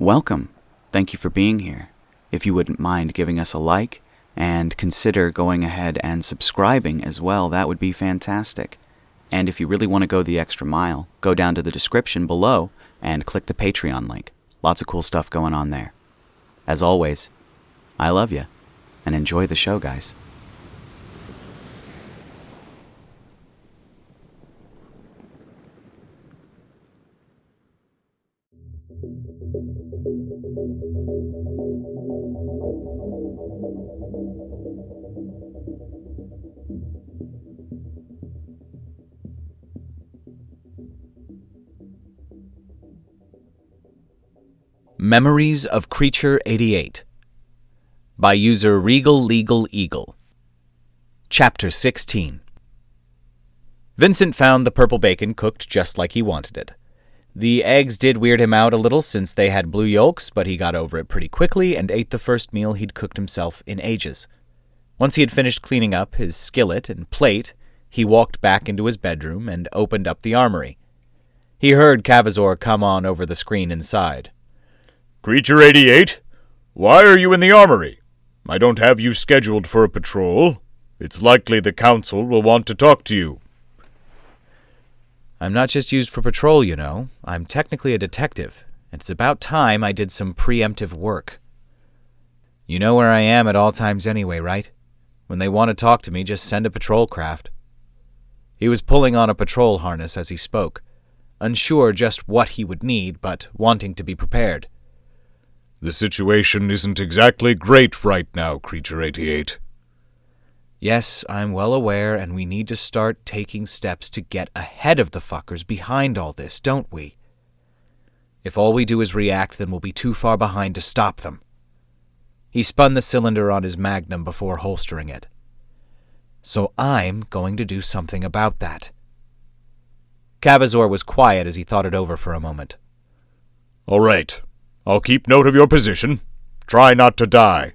Welcome. Thank you for being here. If you wouldn't mind giving us a like, and consider going ahead and subscribing as well, that would be fantastic. And if you really want to go the extra mile, go down to the description below and click the Patreon link. Lots of cool stuff going on there. As always, I love you, and enjoy the show, guys. Memories of Creature 88 by user RegalLegalEagle. Chapter 16. Vincent found the purple bacon cooked just like he wanted it. The eggs did weird him out a little since they had blue yolks, but he got over it pretty quickly and ate the first meal he'd cooked himself in ages. Once he had finished cleaning up his skillet and plate, he walked back into his bedroom and opened up the armory. He heard Cavazor come on over the screen inside. Creature 88, why are you in the armory? I don't have you scheduled for a patrol. It's likely the council will want to talk to you. I'm not just used for patrol, you know. I'm technically a detective, and it's about time I did some preemptive work. You know where I am at all times anyway, right? When they want to talk to me, just send a patrol craft. He was pulling on a patrol harness as he spoke, unsure just what he would need, but wanting to be prepared. The situation isn't exactly great right now, Creature 88. Yes, I'm well aware, and we need to start taking steps to get ahead of the fuckers behind all this, don't we? If all we do is react, then we'll be too far behind to stop them. He spun the cylinder on his magnum before holstering it. So I'm going to do something about that. Cavazor was quiet as he thought it over for a moment. All right. I'll keep note of your position. Try not to die.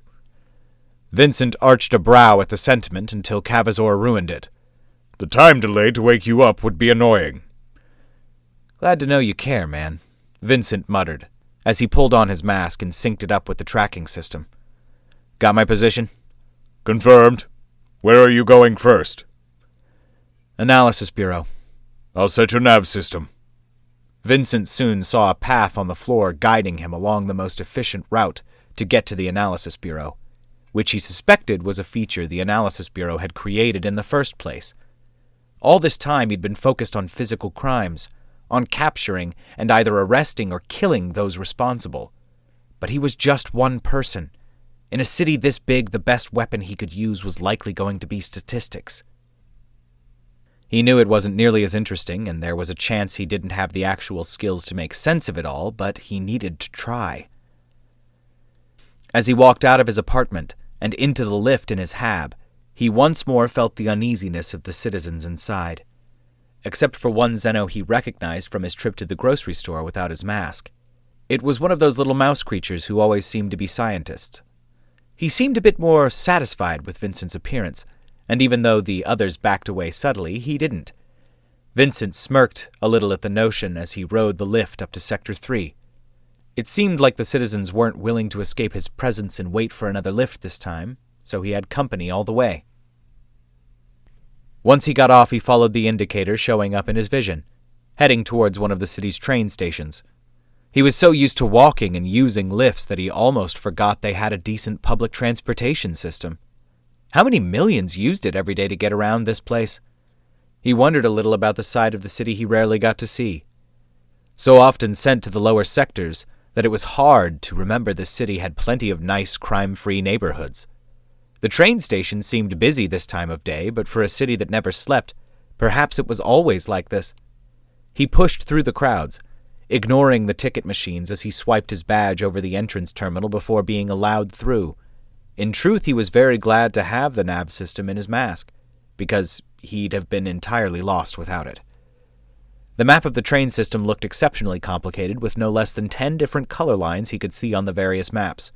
Vincent arched a brow at the sentiment until Cavazor ruined it. The time delay to wake you up would be annoying. Glad to know you care, man, Vincent muttered, as he pulled on his mask and synced it up with the tracking system. Got my position? Confirmed. Where are you going first? Analysis Bureau. I'll set your nav system. Vincent soon saw a path on the floor guiding him along the most efficient route to get to the Analysis Bureau, which he suspected was a feature the Analysis Bureau had created in the first place. All this time he'd been focused on physical crimes, on capturing and either arresting or killing those responsible. But he was just one person. In a city this big, the best weapon he could use was likely going to be statistics. He knew it wasn't nearly as interesting, and there was a chance he didn't have the actual skills to make sense of it all, but he needed to try. As he walked out of his apartment and into the lift in his hab, he once more felt the uneasiness of the citizens inside. Except for one Zeno he recognized from his trip to the grocery store without his mask. It was one of those little mouse creatures who always seemed to be scientists. He seemed a bit more satisfied with Vincent's appearance, and even though the others backed away subtly, he didn't. Vincent smirked a little at the notion as he rode the lift up to Sector 3. It seemed like the citizens weren't willing to escape his presence and wait for another lift this time, so he had company all the way. Once he got off, he followed the indicator showing up in his vision, heading towards one of the city's train stations. He was so used to walking and using lifts that he almost forgot they had a decent public transportation system. How many millions used it every day to get around this place? He wondered a little about the side of the city he rarely got to see. So often sent to the lower sectors that it was hard to remember the city had plenty of nice, crime-free neighborhoods. The train station seemed busy this time of day, but for a city that never slept, perhaps it was always like this. He pushed through the crowds, ignoring the ticket machines as he swiped his badge over the entrance terminal before being allowed through. In truth, he was very glad to have the nav system in his mask, because he'd have been entirely lost without it. The map of the train system looked exceptionally complicated, with no less than 10 different color lines he could see on the various maps.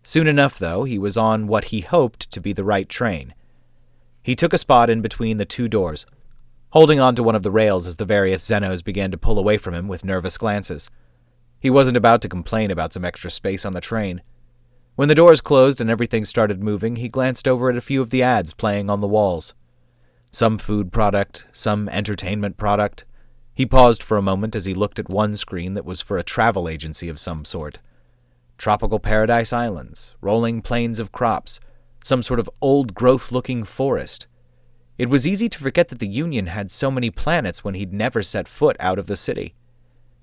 Soon enough, though, he was on what he hoped to be the right train. He took a spot in between the two doors, holding on to one of the rails as the various Zenos began to pull away from him with nervous glances. He wasn't about to complain about some extra space on the train. When the doors closed and everything started moving, he glanced over at a few of the ads playing on the walls. Some food product, some entertainment product. He paused for a moment as he looked at one screen that was for a travel agency of some sort. Tropical paradise islands, rolling plains of crops, some sort of old-growth-looking forest. It was easy to forget that the Union had so many planets when he'd never set foot out of the city.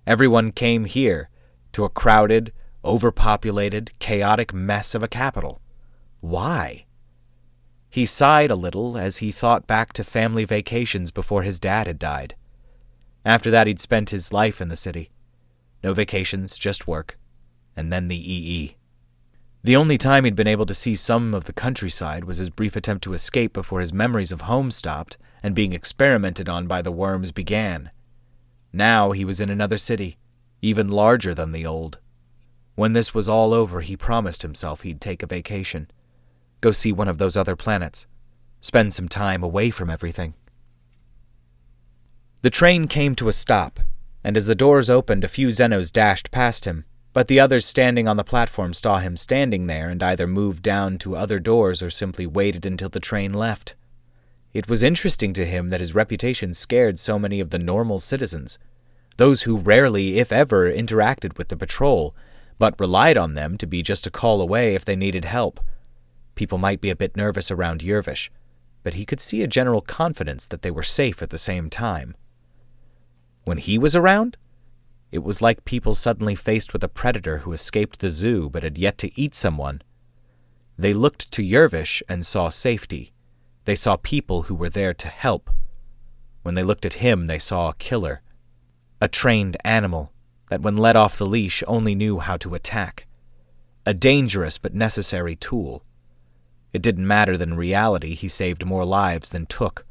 Everyone came here, to a crowded, overpopulated, chaotic mess of a capital. Why? He sighed a little as he thought back to family vacations before his dad had died. After that, he'd spent his life in the city. No vacations, just work. And then the EE. The only time he'd been able to see some of the countryside was his brief attempt to escape before his memories of home stopped and being experimented on by the worms began. Now he was in another city, even larger than the old. When this was all over, he promised himself he'd take a vacation. Go see one of those other planets. Spend some time away from everything. The train came to a stop, and as the doors opened, a few Xenos dashed past him, but the others standing on the platform saw him standing there and either moved down to other doors or simply waited until the train left. It was interesting to him that his reputation scared so many of the normal citizens, those who rarely, if ever, interacted with the patrol, but relied on them to be just a call away if they needed help. People might be a bit nervous around Yervish, but he could see a general confidence that they were safe at the same time. When he was around, it was like people suddenly faced with a predator who escaped the zoo but had yet to eat someone. They looked to Yervish and saw safety. They saw people who were there to help. When they looked at him, they saw a killer, a trained animal that when let off the leash only knew how to attack. A dangerous but necessary tool. It didn't matter that in reality he saved more lives than took,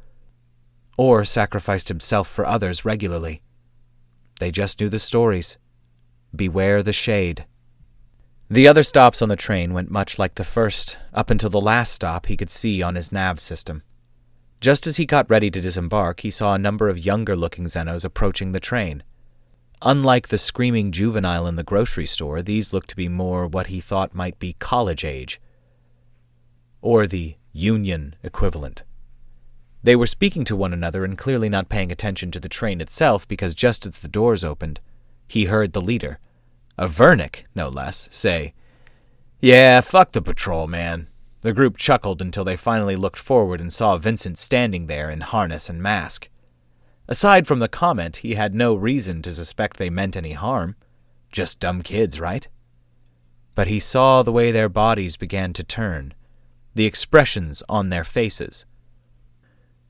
or sacrificed himself for others regularly. They just knew the stories. Beware the shade. The other stops on the train went much like the first, up until the last stop he could see on his nav system. Just as he got ready to disembark, he saw a number of younger-looking Xenos approaching the train. Unlike the screaming juvenile in the grocery store, these looked to be more what he thought might be college age, or the Union equivalent. They were speaking to one another and clearly not paying attention to the train itself because just as the doors opened, he heard the leader, a Vernick, no less, say, "Yeah, fuck the patrol, man." The group chuckled until they finally looked forward and saw Vincent standing there in harness and mask. Aside from the comment, he had no reason to suspect they meant any harm. Just dumb kids, right? But he saw the way their bodies began to turn, the expressions on their faces.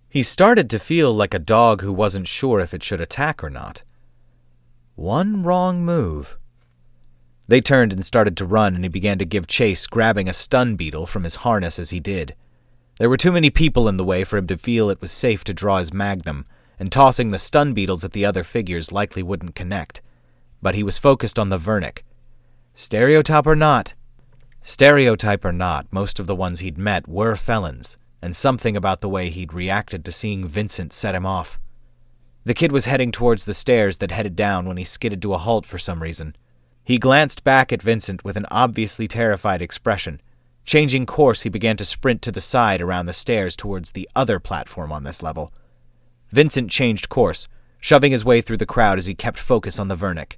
He started to feel like a dog who wasn't sure if it should attack or not. One wrong move. They turned and started to run, and he began to give chase, grabbing a stun beetle from his harness as he did. There were too many people in the way for him to feel it was safe to draw his magnum, and tossing the stun beetles at the other figures likely wouldn't connect. But he was focused on the Vernick. Stereotype or not, most of the ones he'd met were felons, and something about the way he'd reacted to seeing Vincent set him off. The kid was heading towards the stairs that headed down when he skidded to a halt for some reason. He glanced back at Vincent with an obviously terrified expression. Changing course, he began to sprint to the side around the stairs towards the other platform on this level. Vincent changed course, shoving his way through the crowd as he kept focus on the Vernick.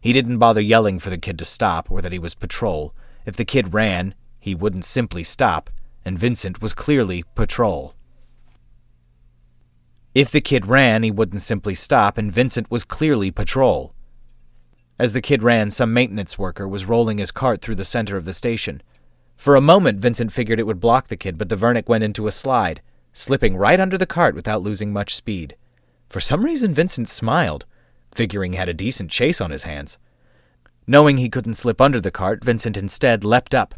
He didn't bother yelling for the kid to stop or that he was patrol. If the kid ran, he wouldn't simply stop, and Vincent was clearly patrol. As the kid ran, some maintenance worker was rolling his cart through the center of the station. For a moment, Vincent figured it would block the kid, but the Vernick went into a slide, slipping right under the cart without losing much speed. For some reason, Vincent smiled, figuring he had a decent chase on his hands. Knowing he couldn't slip under the cart, Vincent instead leapt up,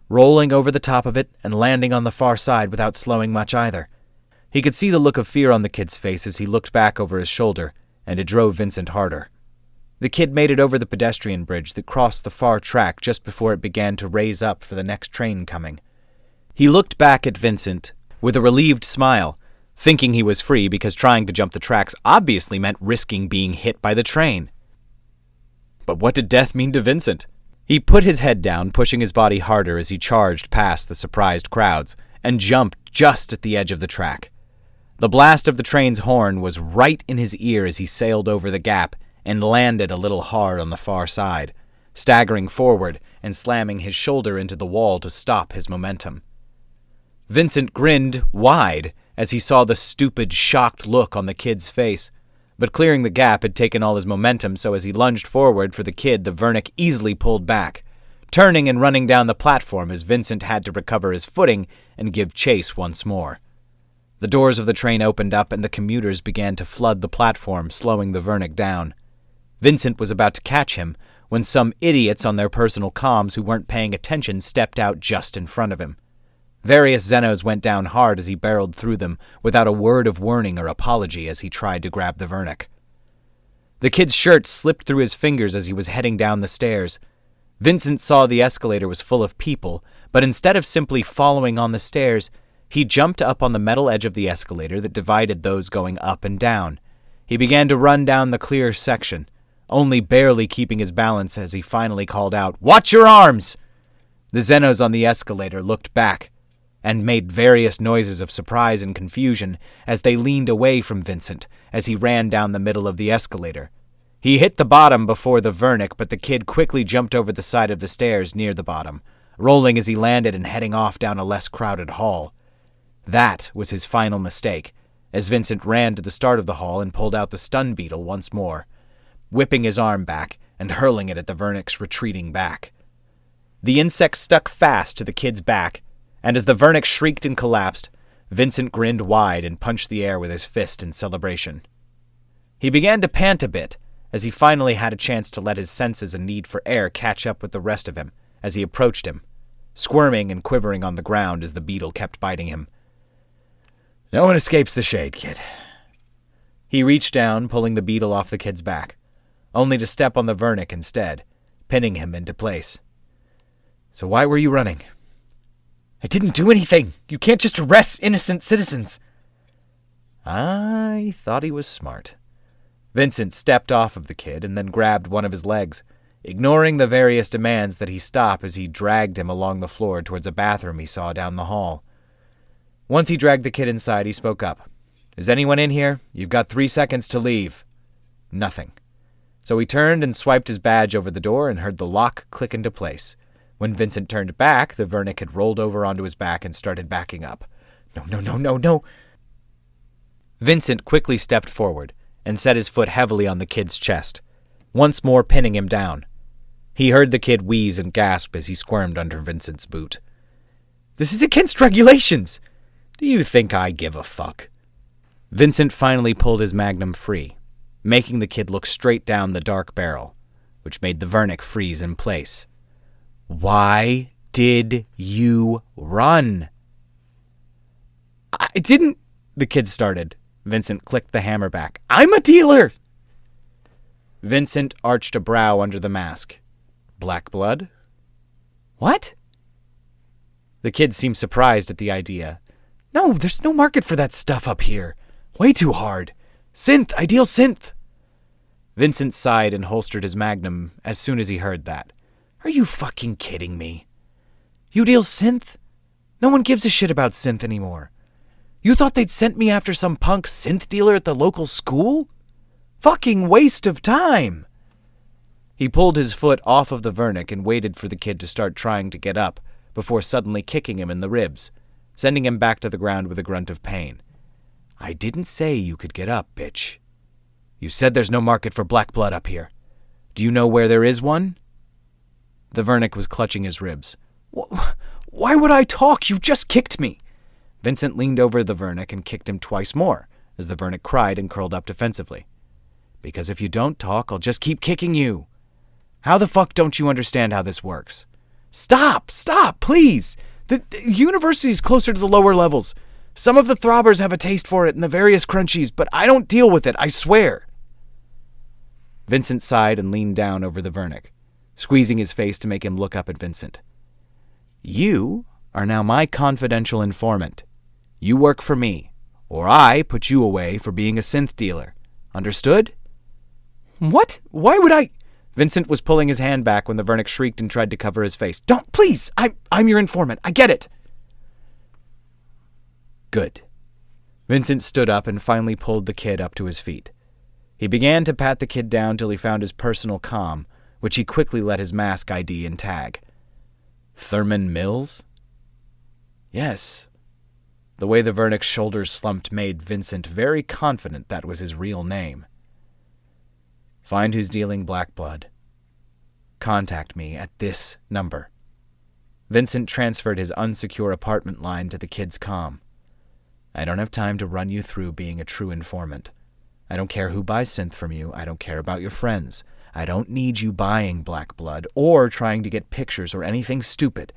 rolling over the top of it and landing on the far side without slowing much either. He could see the look of fear on the kid's face as he looked back over his shoulder, and it drove Vincent harder. The kid made it over the pedestrian bridge that crossed the far track just before it began to raise up for the next train coming. He looked back at Vincent with a relieved smile, thinking he was free because trying to jump the tracks obviously meant risking being hit by the train. But what did death mean to Vincent? He put his head down, pushing his body harder as he charged past the surprised crowds, and jumped just at the edge of the track. The blast of the train's horn was right in his ear as he sailed over the gap and landed a little hard on the far side, staggering forward and slamming his shoulder into the wall to stop his momentum. Vincent grinned wide as he saw the stupid, shocked look on the kid's face, but clearing the gap had taken all his momentum, so as he lunged forward for the kid, the Vernic easily pulled back, turning and running down the platform as Vincent had to recover his footing and give chase once more. The doors of the train opened up and the commuters began to flood the platform, slowing the Vernic down. Vincent was about to catch him when some idiots on their personal comms who weren't paying attention stepped out just in front of him. Various Xenos went down hard as he barreled through them, without a word of warning or apology as he tried to grab the Vernic. The kid's shirt slipped through his fingers as he was heading down the stairs. Vincent saw the escalator was full of people, but instead of simply following on the stairs, he jumped up on the metal edge of the escalator that divided those going up and down. He began to run down the clear section, only barely keeping his balance as he finally called out, "Watch your arms!" The Xenos on the escalator looked back and made various noises of surprise and confusion as they leaned away from Vincent as he ran down the middle of the escalator. He hit the bottom before the Vernic, but the kid quickly jumped over the side of the stairs near the bottom, rolling as he landed and heading off down a less crowded hall. That was his final mistake, as Vincent ran to the start of the hall and pulled out the stun beetle once more, whipping his arm back and hurling it at the Vernic's retreating back. The insect stuck fast to the kid's back, and as the Vernic shrieked and collapsed, Vincent grinned wide and punched the air with his fist in celebration. He began to pant a bit as he finally had a chance to let his senses and need for air catch up with the rest of him as he approached him, squirming and quivering on the ground as the beetle kept biting him. "No one escapes the shade, kid." He reached down, pulling the beetle off the kid's back, only to step on the Vernic instead, pinning him into place. "So why were you running?" "I didn't do anything. You can't just arrest innocent citizens." I thought he was smart. Vincent stepped off of the kid and then grabbed one of his legs, ignoring the various demands that he stop as he dragged him along the floor towards a bathroom he saw down the hall. Once he dragged the kid inside, he spoke up. "Is anyone in here? You've got 3 seconds to leave." Nothing. So he turned and swiped his badge over the door and heard the lock click into place. When Vincent turned back, the Vernic had rolled over onto his back and started backing up. No. Vincent quickly stepped forward and set his foot heavily on the kid's chest, once more pinning him down. He heard the kid wheeze and gasp as he squirmed under Vincent's boot. "This is against regulations! Do you think I give a fuck?" Vincent finally pulled his magnum free, making the kid look straight down the dark barrel, which made the Vernic freeze in place. "Why did you run?" "I didn't," the kid started. Vincent clicked the hammer back. "I'm a dealer!" Vincent arched a brow under the mask. "Black blood?" "What?" The kid seemed surprised at the idea. "No, there's no market for that stuff up here. Way too hard. Synth, I deal synth." Vincent sighed and holstered his magnum as soon as he heard that. "Are you fucking kidding me? You deal synth? No one gives a shit about synth anymore. You thought they'd sent me after some punk synth dealer at the local school? Fucking waste of time!" He pulled his foot off of the Vernic and waited for the kid to start trying to get up before suddenly kicking him in the ribs, sending him back to the ground with a grunt of pain. "I didn't say you could get up, bitch. You said there's no market for black blood up here. Do you know where there is one?" The Vernic was clutching his ribs. "Why would I talk? You just kicked me!" Vincent leaned over the Vernic and kicked him twice more, as the Vernic cried and curled up defensively. "Because if you don't talk, I'll just keep kicking you. How the fuck don't you understand how this works?" Stop, please! The university's closer to the lower levels. Some of the throbbers have a taste for it in the various crunchies, but I don't deal with it, I swear." Vincent sighed and leaned down over the Vernic, squeezing his face to make him look up at Vincent. "You are now my confidential informant. You work for me, or I put you away for being a synth dealer. Understood?" "What? Why would I—" Vincent was pulling his hand back when the Vernic shrieked and tried to cover his face. "Don't, please! I'm your informant. I get it." Good. Vincent stood up and finally pulled the kid up to his feet. He began to pat the kid down till he found his personal comm, which he quickly let his mask ID and tag. Thurman Mills? Yes. The way the Vernic's shoulders slumped made Vincent very confident that was his real name. Find who's dealing black blood. Contact me at this number. Vincent transferred his unsecure apartment line to the kid's comm. I don't have time to run you through being a true informant. I don't care who buys synth from you. I don't care about your friends. I don't need you buying black blood or trying to get pictures or anything stupid.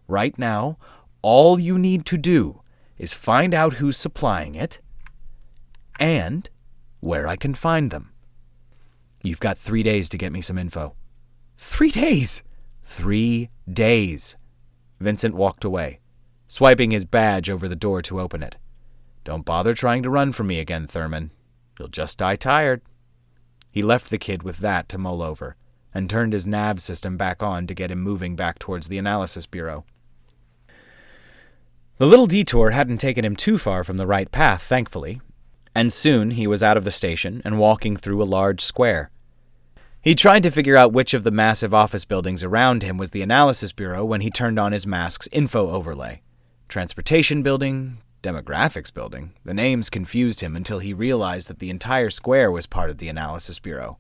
Right now, all you need to do is find out who's supplying it and where I can find them. You've got 3 days to get me some info. 3 days? 3 days. Vincent walked away, swiping his badge over the door to open it. Don't bother trying to run from me again, Thurman. You'll just die tired. He left the kid with that to mull over, and turned his nav system back on to get him moving back towards the Analysis Bureau. The little detour hadn't taken him too far from the right path, thankfully, and soon he was out of the station and walking through a large square. He tried to figure out which of the massive office buildings around him was the Analysis Bureau when he turned on his mask's info overlay. Transportation building, demographics building. The names confused him until he realized that the entire square was part of the Analysis Bureau.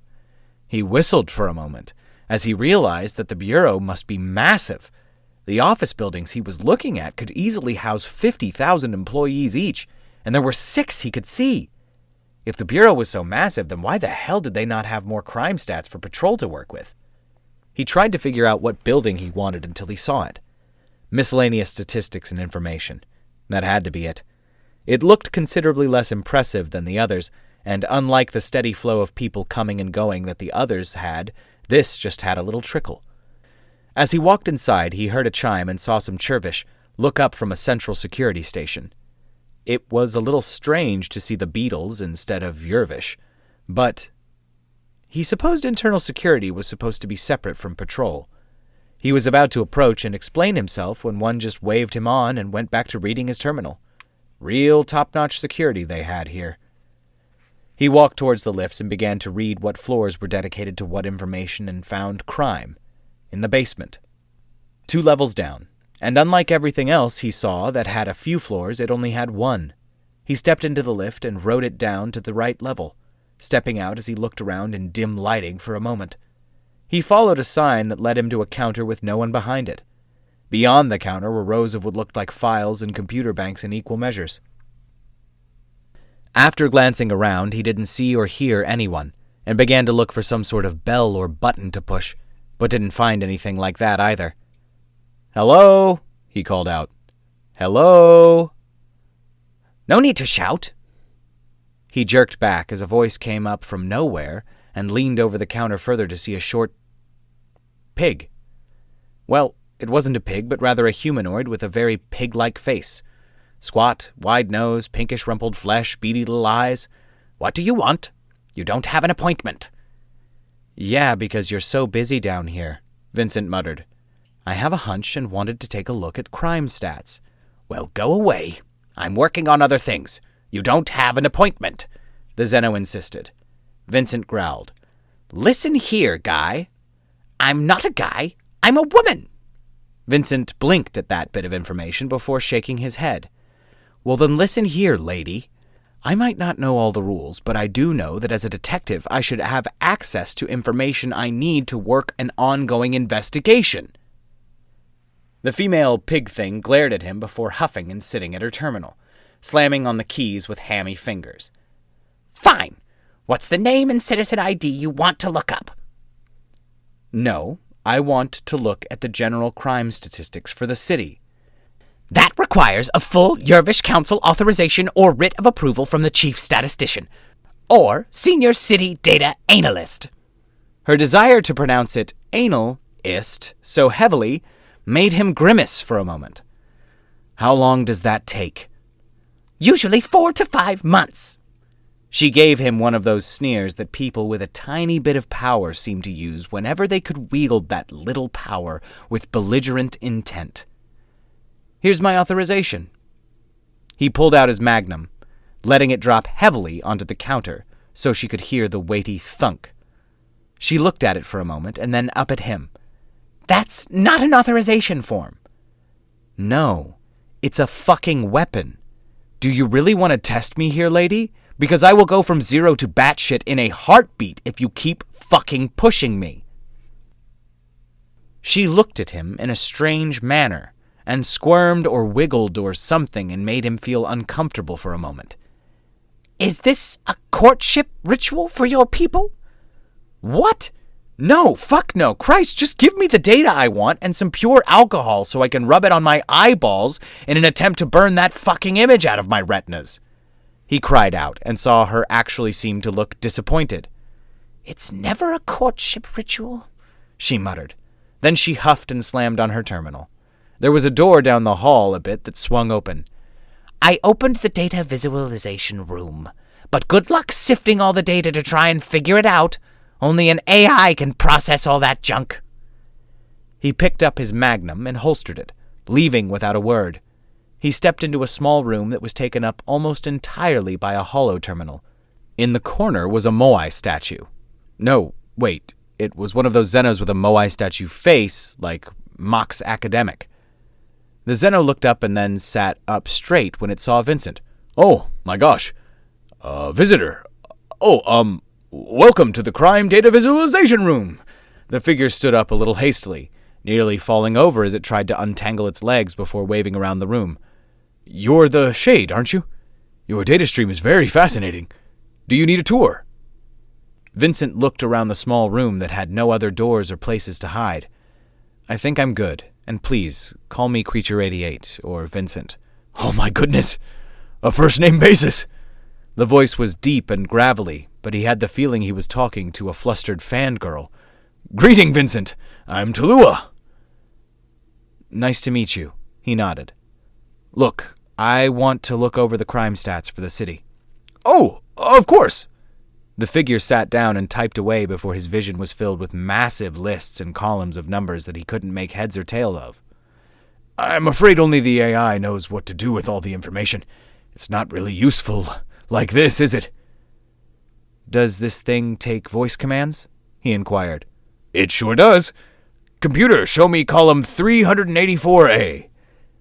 He whistled for a moment as he realized that the Bureau must be massive. The office buildings he was looking at could easily house 50,000 employees each, and there were 6 he could see. If the Bureau was so massive, then why the hell did they not have more crime stats for patrol to work with? He tried to figure out what building he wanted until he saw it. Miscellaneous statistics and information. That had to be it. It looked considerably less impressive than the others, and unlike the steady flow of people coming and going that the others had, this just had a little trickle. As he walked inside, he heard a chime and saw some Churvish look up from a central security station. It was a little strange to see the Beatles instead of Yervish, but he supposed internal security was supposed to be separate from patrol. He was about to approach and explain himself when one just waved him on and went back to reading his terminal. Real top-notch security they had here. He walked towards the lifts and began to read what floors were dedicated to what information and found crime. In the basement. 2 levels down. And unlike everything else he saw that had a few floors, it only had 1. He stepped into the lift and rode it down to the right level, stepping out as he looked around in dim lighting for a moment. He followed a sign that led him to a counter with no one behind it. Beyond the counter were rows of what looked like files and computer banks in equal measures. After glancing around, he didn't see or hear anyone, and began to look for some sort of bell or button to push, but didn't find anything like that either. "Hello?" he called out. "Hello?" "No need to shout." He jerked back as a voice came up from nowhere and leaned over the counter further to see a short pig. Well, it wasn't a pig, but rather a humanoid with a very pig-like face. Squat, wide nose, pinkish rumpled flesh, beady little eyes. "What do you want? You don't have an appointment." "Yeah, because you're so busy down here," Vincent muttered. "I have a hunch and wanted to take a look at crime stats." "Well, go away. I'm working on other things. You don't have an appointment," the Zeno insisted. Vincent growled. "Listen here, guy." "I'm not a guy. I'm a woman." Vincent blinked at that bit of information before shaking his head. "Well, then listen here, lady. I might not know all the rules, but I do know that as a detective I should have access to information I need to work an ongoing investigation." The female pig thing glared at him before huffing and sitting at her terminal, slamming on the keys with hammy fingers. "Fine. What's the name and citizen ID you want to look up?" "No, I want to look at the general crime statistics for the city." "That requires a full Yervish Council authorization or writ of approval from the chief statistician, or senior city data analyst." Her desire to pronounce it analist so heavily made him grimace for a moment. "How long does that take?" "Usually 4 to 5 months. She gave him one of those sneers that people with a tiny bit of power seem to use whenever they could wield that little power with belligerent intent. Here's my authorization. He pulled out his magnum, letting it drop heavily onto the counter so she could hear the weighty thunk. She looked at it for a moment and then up at him. That's not an authorization form. No, it's a fucking weapon. Do you really want to test me here, lady? Because I will go from 0 to batshit in a heartbeat if you keep fucking pushing me. She looked at him in a strange manner and squirmed or wiggled or something and made him feel uncomfortable for a moment. Is this a courtship ritual for your people? What? No, fuck no. Christ, just give me the data I want and some pure alcohol so I can rub it on my eyeballs in an attempt to burn that fucking image out of my retinas. He cried out and saw her actually seem to look disappointed. It's never a courtship ritual, she muttered. Then she huffed and slammed on her terminal. There was a door down the hall a bit that swung open. I opened the data visualization room, but good luck sifting all the data to try and figure it out. Only an AI can process all that junk. He picked up his magnum and holstered it, leaving without a word. He stepped into a small room that was taken up almost entirely by a holo terminal. In the corner was a Moai statue. No, wait, it was one of those Xenos with a Moai statue face, like Mox Academic. The Xeno looked up and then sat up straight when it saw Vincent. Oh, my gosh. Visitor. Welcome to the Crime Data Visualization Room. The figure stood up a little hastily, nearly falling over as it tried to untangle its legs before waving around the room. You're the Shade, aren't you? Your data stream is very fascinating. Do you need a tour? Vincent looked around the small room that had no other doors or places to hide. I think I'm good, and please, call me Creature 88 or Vincent. Oh my goodness! A first-name basis! The voice was deep and gravelly, but he had the feeling he was talking to a flustered fangirl. Greeting, Vincent! I'm Talua! Nice to meet you, he nodded. Look, I want to look over the crime stats for the city. Oh, of course! The figure sat down and typed away before his vision was filled with massive lists and columns of numbers that he couldn't make heads or tail of. I'm afraid only the AI knows what to do with all the information. It's not really useful like this, is it? Does this thing take voice commands? He inquired. It sure does. Computer, show me column 384A.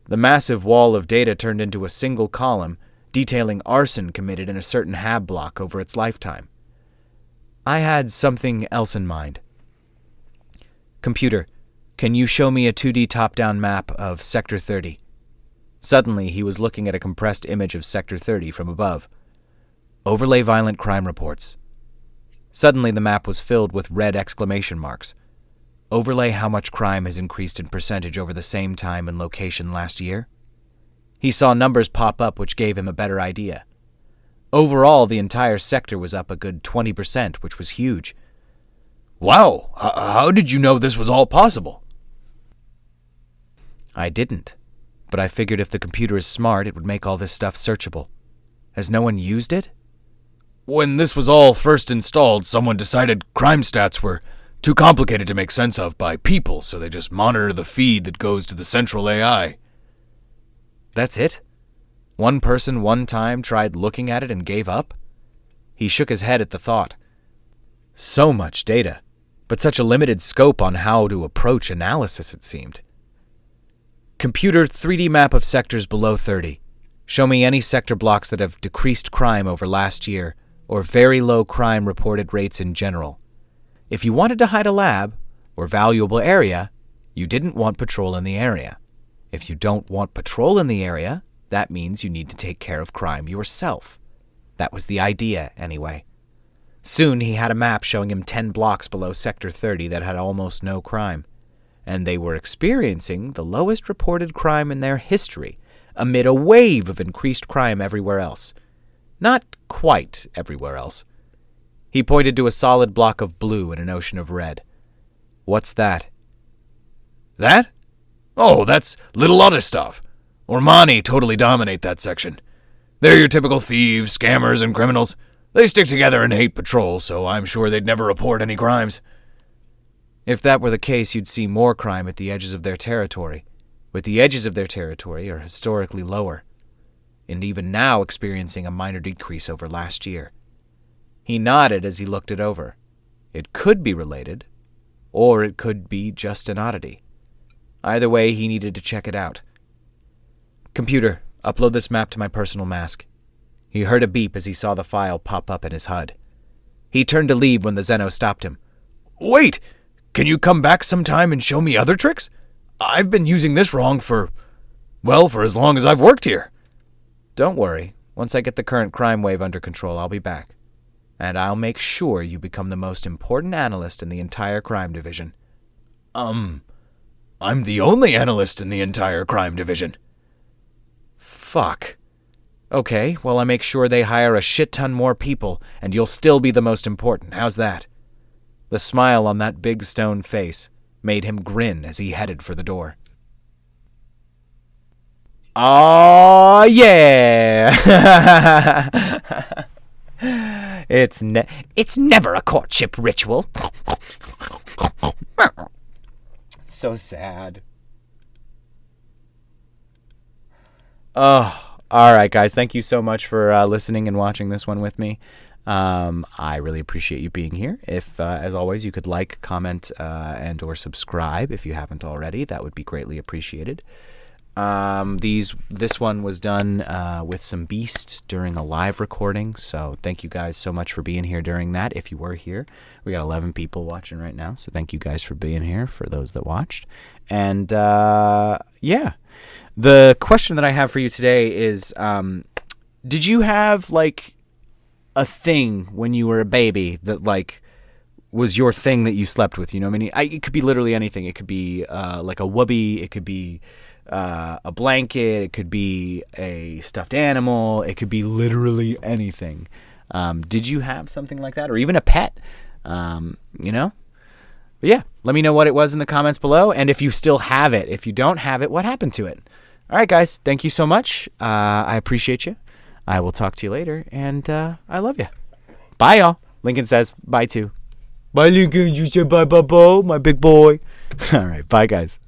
The massive wall of data turned into a single column, detailing arson committed in a certain hab block over its lifetime. I had something else in mind. Computer, can you show me a 2D top-down map of Sector 30? Suddenly, he was looking at a compressed image of Sector 30 from above. Overlay violent crime reports. Suddenly, the map was filled with red exclamation marks. Overlay how much crime has increased in percentage over the same time and location last year. He saw numbers pop up which gave him a better idea. Overall, the entire sector was up a good 20%, which was huge. Wow, how did you know this was all possible? I didn't, but I figured if the computer is smart, it would make all this stuff searchable. Has no one used it? When this was all first installed, someone decided crime stats were too complicated to make sense of by people, so they just monitor the feed that goes to the central AI. That's it? One person one time tried looking at it and gave up? He shook his head at the thought. So much data, but such a limited scope on how to approach analysis, it seemed. Computer 3D map of sectors below 30. Show me any sector blocks that have decreased crime over last year, or very low crime reported rates in general. If you wanted to hide a lab, or valuable area, you didn't want patrol in the area. If you don't want patrol in the area, that means you need to take care of crime yourself. That was the idea, anyway. Soon he had a map showing him 10 blocks below Sector 30 that had almost no crime, and they were experiencing the lowest reported crime in their history, amid a wave of increased crime everywhere else. Not quite everywhere else. He pointed to a solid block of blue in an ocean of red. What's that? That? Oh, that's Little Lotta stuff. Ormani totally dominate that section. They're your typical thieves, scammers, and criminals. They stick together and hate patrol, so I'm sure they'd never report any crimes. If that were the case, you'd see more crime at the edges of their territory. With the edges of their territory are historically lower, and even now experiencing a minor decrease over last year. He nodded as he looked it over. It could be related, or it could be just an oddity. Either way, he needed to check it out. Computer, upload this map to my personal mask. He heard a beep as he saw the file pop up in his HUD. He turned to leave when the Zeno stopped him. Wait! Can you come back sometime and show me other tricks? I've been using this wrong for as long as I've worked here. Don't worry. Once I get the current crime wave under control, I'll be back. And I'll make sure you become the most important analyst in the entire crime division. I'm the only analyst in the entire crime division. Fuck. Okay, well, I make sure they hire a shit ton more people, and you'll still be the most important. How's that? The smile on that big stone face made him grin as he headed for the door. Aw, yeah! It's never a courtship ritual. So sad. Oh, all right, guys. Thank you so much for listening and watching this one with me. I really appreciate you being here. If, as always, you could like, comment, and or subscribe if you haven't already, that would be greatly appreciated. This one was done with some beasts during a live recording, so thank you guys so much for being here during that. If you were here, we got 11 people watching right now, so thank you guys for being here, for those that watched. And yeah, the question that I have for you today is, did you have like a thing when you were a baby that like was your thing that you slept with? You know what I mean? It could be literally anything. It could be like a whoopee. It could be a blanket. It could be a stuffed animal. It could be literally anything. Did you have something like that, or even a pet? You know? But yeah, let me know what it was in the comments below, and if you still have it. If you don't have it, what happened to it? All right, guys, thank you so much. I appreciate you. I will talk to you later, and I love you. Bye, y'all. Lincoln says bye, too. Bye, Lincoln. You said bye, my big boy. All right, bye, guys.